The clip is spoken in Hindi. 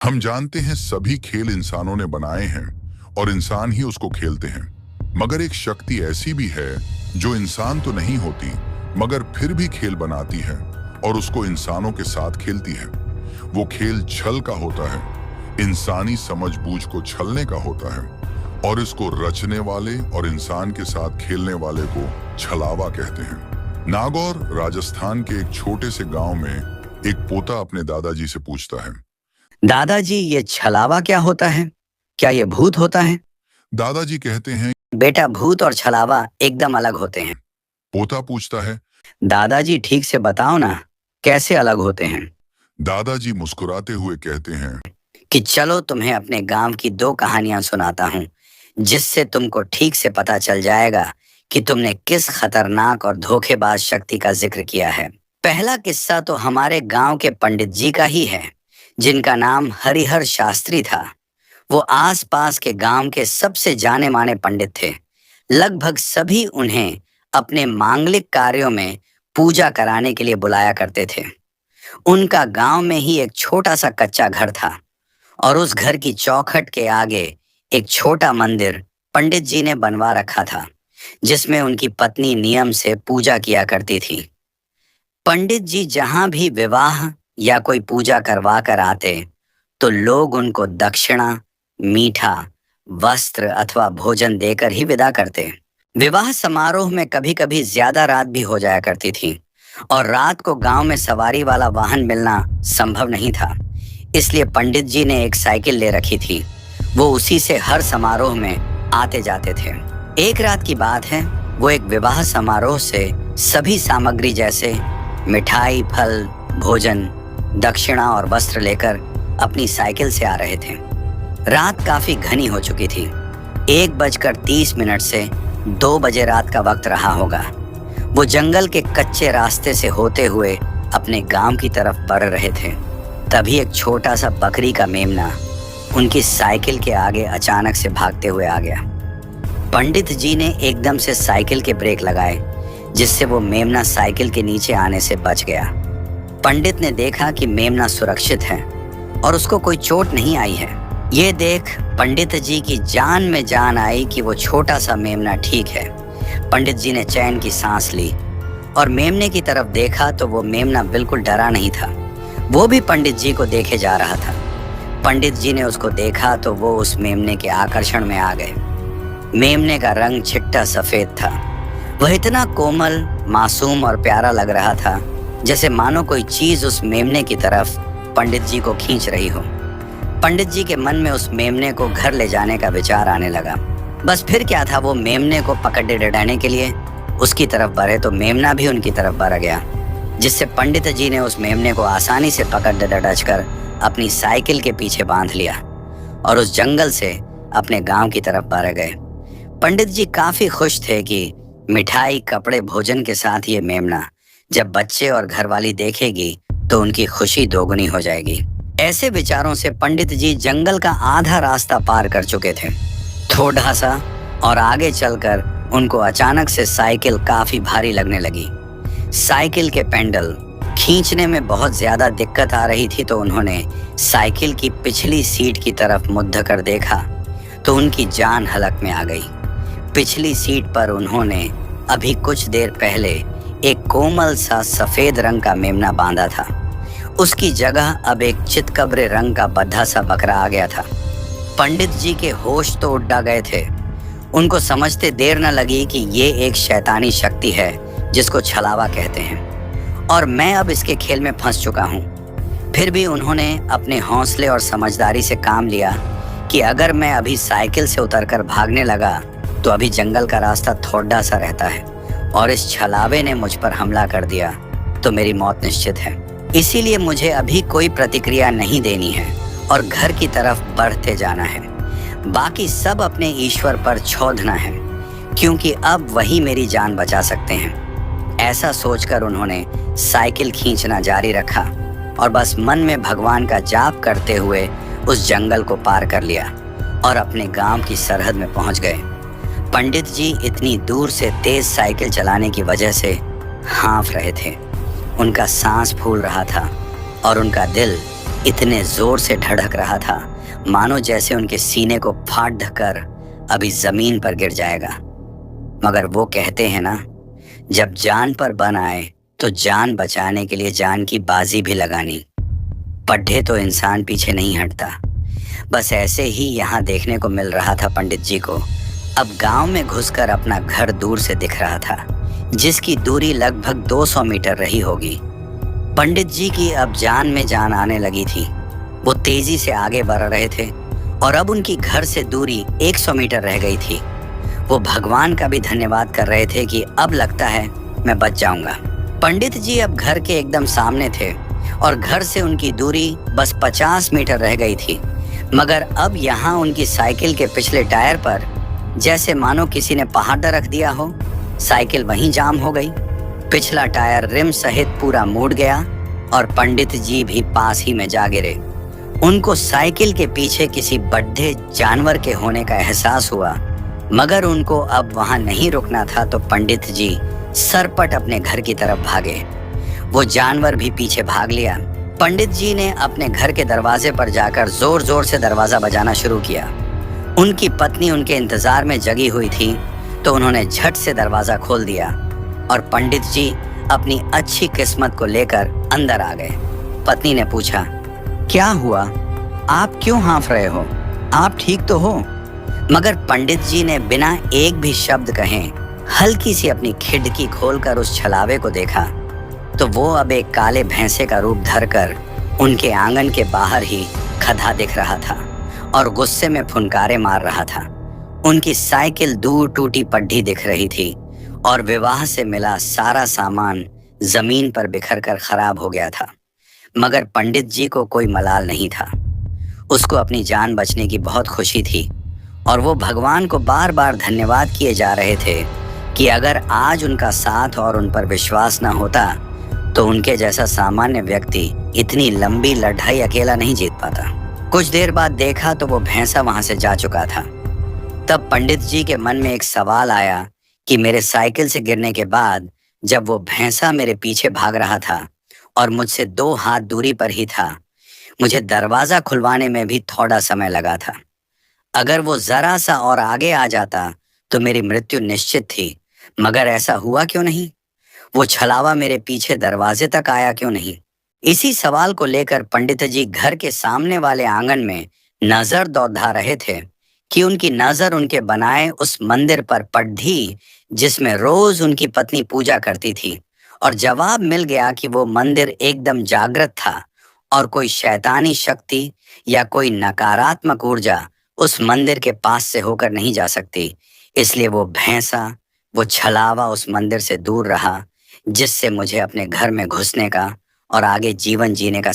हम जानते हैं सभी खेल इंसानों ने बनाए हैं और इंसान ही उसको खेलते हैं। मगर एक शक्ति ऐसी भी है जो इंसान तो नहीं होती मगर फिर भी खेल बनाती है और उसको इंसानों के साथ खेलती है। वो खेल छल का होता है, इंसानी समझबूझ को छलने का होता है और इसको रचने वाले और इंसान के साथ खेलने वाले को छलावा कहते हैं। नागौर राजस्थान के एक छोटे से गांव में एक पोता अपने दादाजी से पूछता है, दादाजी, ये छलावा क्या होता है? क्या ये भूत होता है? दादाजी कहते हैं। बेटा, भूत और छलावा एकदम अलग होते हैं। पोता पूछता है, दादाजी ठीक से बताओ ना, कैसे अलग होते हैं? दादाजी मुस्कुराते हुए कहते हैं कि चलो तुम्हें अपने गांव की 2 कहानियां सुनाता हूँ, जिससे तुमको ठीक से पता चल जाएगा कि तुमने किस खतरनाक और धोखेबाज शक्ति का जिक्र किया है। पहला किस्सा तो हमारे गांव के पंडित जी का ही है, जिनका नाम हरिहर शास्त्री था। वो आसपास के गांव के सबसे जाने माने पंडित थे। लगभग सभी उन्हें अपने मांगलिक कार्यों में पूजा कराने के लिए बुलाया करते थे। उनका गांव में ही एक छोटा सा कच्चा घर था और उस घर की चौखट के आगे एक छोटा मंदिर पंडित जी ने बनवा रखा था, जिसमें उनकी पत्नी नियम से पूजा किया करती थी। पंडित जी जहां भी विवाह या कोई पूजा करवा कर आते तो लोग उनको दक्षिणा, मीठा, वस्त्र अथवा भोजन देकर ही विदा करते। विवाह समारोह में कभी कभी ज्यादा रात भी हो जाया करती थी और रात को गांव में सवारी वाला वाहन मिलना संभव नहीं था। इसलिए पंडित जी ने एक साइकिल ले रखी थी। वो उसी से हर समारोह में आते जाते थे। एक रात की बात है, वो एक विवाह समारोह से सभी सामग्री जैसे मिठाई, फल, भोजन, दक्षिणा और वस्त्र लेकर अपनी साइकिल से आ रहे थे। रात काफी घनी हो चुकी थी। 1:30 से 2 बजे रात का वक्त रहा होगा। वो जंगल के कच्चे रास्ते से होते हुए अपने गांव की तरफ बढ़ रहे थे। तभी एक छोटा सा बकरी का मेमना उनकी साइकिल के आगे अचानक से भागते हुए आ गया। पंडित जी ने एकदम से साइकिल के ब्रेक लगाए, जिससे वो मेमना साइकिल के नीचे आने से बच गया। पंडित ने देखा कि मेमना सुरक्षित है और उसको कोई चोट नहीं आई है। ये देख पंडित जी की जान में जान आई कि वो छोटा सा मेमना ठीक है। पंडित जी ने चैन की सांस ली और मेमने की तरफ देखा तो वो मेमना बिल्कुल डरा नहीं था। वो भी पंडित जी को देखे जा रहा था। पंडित जी ने उसको देखा तो वो उस मेमने के आकर्षण में आ गए। मेमने का रंग चिट्टा सफेद था। वह इतना कोमल, मासूम और प्यारा लग रहा था, जैसे मानो कोई चीज उस मेमने की तरफ पंडित जी को खींच रही हो। पंडित जी के मन में उस मेमने को घर ले जाने का विचार आने लगा। बस फिर क्या था, वो मेमने को पकड़ डटाने के लिए उसकी तरफ बढ़े तो मेमना भी उनकी तरफ बढ़ गया, जिससे पंडित जी ने उस मेमने को आसानी से पकड़ डच कर अपनी साइकिल के पीछे बांध लिया और उस जंगल से अपने गांव की तरफ बढ़ गए। पंडित जी काफी खुश थे कि मिठाई, कपड़े, भोजन के साथ ये मेमना जब बच्चे और घरवाली देखेगी तो उनकी खुशी दोगुनी हो जाएगी। ऐसे विचारों से पंडित जी जंगल का आधा रास्ता पार कर चुके थे। थोड़ा सा और आगे चलकर उनको अचानक से साइकिल काफी भारी लगने लगी। साइकिल के पेंडल खींचने में बहुत ज्यादा दिक्कत आ रही थी, तो उन्होंने साइकिल की पिछली सीट की तरफ मुद्दा कर देखा तो उनकी जान हलक में आ गई। पिछली सीट पर उन्होंने अभी कुछ देर पहले एक कोमल सा सफेद रंग का मेमना बांधा था। उसकी जगह अब एक चितकबरे रंग का बद्धा सा बकरा आ गया था। पंडित जी के होश तो उड़ गए थे। उनको समझते देर न लगी कि ये एक शैतानी शक्ति है जिसको छलावा कहते हैं और मैं अब इसके खेल में फंस चुका हूँ। फिर भी उन्होंने अपने हौसले और समझदारी से काम लिया कि अगर मैं अभी साइकिल से उतरकर भागने लगा तो अभी जंगल का रास्ता थोड़ा सा रहता है और इस छलावे ने मुझ पर हमला कर दिया तो मेरी मौत निश्चित है। इसीलिए मुझे अभी कोई प्रतिक्रिया नहीं देनी है और घर की तरफ बढ़ते जाना है। बाकी सब अपने ईश्वर पर छोड़ना है, क्योंकि अब वही मेरी जान बचा सकते हैं। ऐसा सोचकर उन्होंने साइकिल खींचना जारी रखा और बस मन में भगवान का जाप करते हुए उस जंगल को पार कर लिया और अपने गांव की सरहद में पहुंच गए। पंडित जी इतनी दूर से तेज साइकिल चलाने की वजह से हाँफ रहे थे। उनका सांस फूल रहा था और उनका दिल इतने जोर से धड़क रहा था मानो जैसे उनके सीने को फाड़ धकर अभी जमीन पर गिर जाएगा। मगर वो कहते हैं ना, जब जान पर बन आए तो जान बचाने के लिए जान की बाजी भी लगानी। पढ़े तो इंसान पीछे नहीं हटता। बस ऐसे ही यहाँ देखने को मिल रहा था पंडित जी को। अब गांव में घुसकर अपना घर दूर से दिख रहा था, जिसकी दूरी लगभग 200 मीटर रही होगी। पंडित जी की अब जान में जान आने लगी थी। वो तेजी से आगे बढ़ रहे थे और अब उनकी घर से दूरी 100 मीटर रह गई थी। वो भगवान का भी धन्यवाद कर रहे थे कि अब लगता है मैं बच जाऊंगा। पंडित जी अब घर के एकदम सामने थे और घर से उनकी दूरी बस 50 मीटर रह गई थी। मगर अब यहाँ उनकी साइकिल के पिछले टायर पर जैसे मानो किसी ने पहाड़ा रख दिया हो, साइकिल वहीं जाम हो गई। पिछला टायर रिम सहित पूरा मुड़ गया और पंडित जी भी पास ही में जा गिरे। उनको साइकिल के पीछे किसी बड्ढे जानवर के होने का एहसास हुआ, मगर उनको अब वहां नहीं रुकना था तो पंडित जी सरपट अपने घर की तरफ भागे। वो जानवर भी पीछे भाग लिया। पंडित जी ने अपने घर के दरवाजे पर जाकर जोर जोर से दरवाजा बजाना शुरू किया। उनकी पत्नी उनके इंतजार में जगी हुई थी तो उन्होंने झट से दरवाजा खोल दिया और पंडित जी अपनी अच्छी किस्मत को लेकर अंदर आ गए। पत्नी ने पूछा, क्या हुआ? आप क्यों हाँफ रहे हो? आप ठीक तो हो? मगर पंडित जी ने बिना एक भी शब्द कहे हल्की सी अपनी खिड़की खोलकर उस छलावे को देखा तो वो अब एक काले भैंसे का रूप धरकर उनके आंगन के बाहर ही खड़ा दिख रहा था और गुस्से में फुनकारे मार रहा था। उनकी साइकिल दूर टूटी पड्ढी दिख रही थी और विवाह से मिला सारा सामान जमीन पर बिखर कर खराब हो गया था। मगर पंडित जी को कोई मलाल नहीं था। उसको अपनी जान बचने की बहुत खुशी थी और वो भगवान को बार बार धन्यवाद किए जा रहे थे कि अगर आज उनका साथ और उन पर विश्वास न होता तो उनके जैसा सामान्य व्यक्ति इतनी लंबी लड़ाई अकेला नहीं जीत पाता। कुछ देर बाद देखा तो वो भैंसा वहां से जा चुका था। तब पंडित जी के मन में एक सवाल आया कि मेरे साइकिल से गिरने के बाद जब वो भैंसा मेरे पीछे भाग रहा था और मुझसे 2 हाथ दूरी पर ही था, मुझे दरवाजा खुलवाने में भी थोड़ा समय लगा था। अगर वो जरा सा और आगे आ जाता तो मेरी मृत्यु निश्चित थी, मगर ऐसा हुआ क्यों नहीं? वो छलावा मेरे पीछे दरवाजे तक आया क्यों नहीं? इसी सवाल को लेकर पंडित जी घर के सामने वाले आंगन में नजर दौड़ा रहे थे कि उनकी नजर उनके बनाए उस मंदिर पर पड़ी जिसमें रोज उनकी पत्नी पूजा करती थी, और जवाब मिल गया कि वो मंदिर एकदम जागृत था और कोई शैतानी शक्ति या कोई नकारात्मक ऊर्जा उस मंदिर के पास से होकर नहीं जा सकती। इसलिए वो भैंसा, वो छलावा उस मंदिर से दूर रहा, जिससे मुझे अपने घर में घुसने का और आगे जीवन जीने का